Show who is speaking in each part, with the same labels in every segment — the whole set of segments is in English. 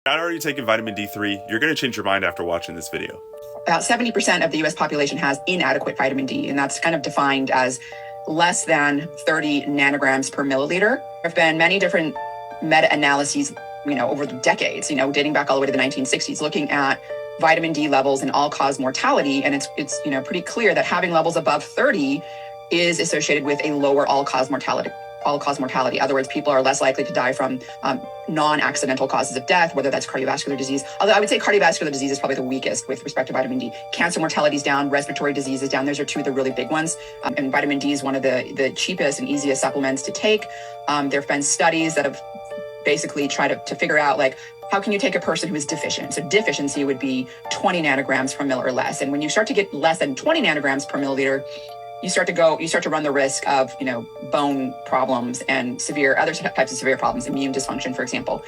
Speaker 1: Not already taking vitamin D3, you're going to change your mind after watching this video.
Speaker 2: About 70% of the US population has inadequate vitamin D, and that's kind of defined as less than 30 nanograms per milliliter. There have been many different meta-analyses, over the decades, dating back all the way to the 1960s, looking at vitamin D levels and all-cause mortality, and it's pretty clear that having levels above 30 is associated with a lower all-cause mortality. In other words, people are less likely to die from non-accidental causes of death, whether that's cardiovascular disease. Although I would say cardiovascular disease is probably the weakest with respect to vitamin D. Cancer mortality is down, respiratory disease is down. Those are two of the really big ones. And vitamin D is one of the cheapest and easiest supplements to take. There have been studies that have basically tried to figure out, like, how can you take a person who is deficient? So deficiency would be 20 nanograms per mil or less. And when you start to get less than 20 nanograms per milliliter, you start to run the risk of, bone problems and other types of severe problems, immune dysfunction, for example.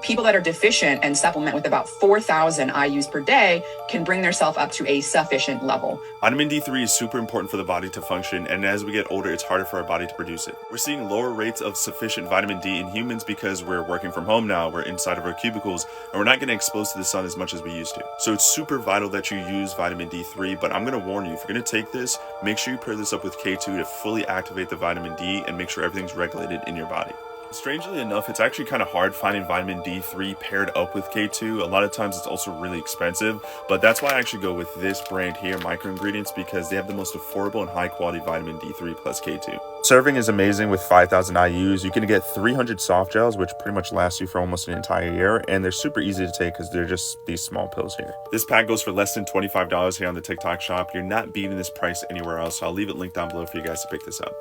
Speaker 2: People that are deficient and supplement with about 4,000 IUs per day can bring themselves up to a sufficient level.
Speaker 1: Vitamin D3 is super important for the body to function, and as we get older, it's harder for our body to produce it. We're seeing lower rates of sufficient vitamin D in humans because we're working from home now, we're inside of our cubicles, and we're not getting exposed to the sun as much as we used to. So it's super vital that you use vitamin D3, but I'm going to warn you, if you're going to take this, make sure you pair this up with K2 to fully activate the vitamin D and make sure everything's regulated in your body. Strangely enough, it's actually kind of hard finding vitamin D3 paired up with K2. A lot of times it's also really expensive, but that's why I actually go with this brand here, Micro Ingredients, because they have the most affordable and high quality vitamin D3 plus K2. Serving is amazing with 5,000 IUs. You can get 300 soft gels, which pretty much lasts you for almost an entire year, and they're super easy to take because they're just these small pills here. This pack goes for less than $25 here on the TikTok shop. You're not beating this price anywhere else, so I'll leave it linked down below for you guys to pick this up.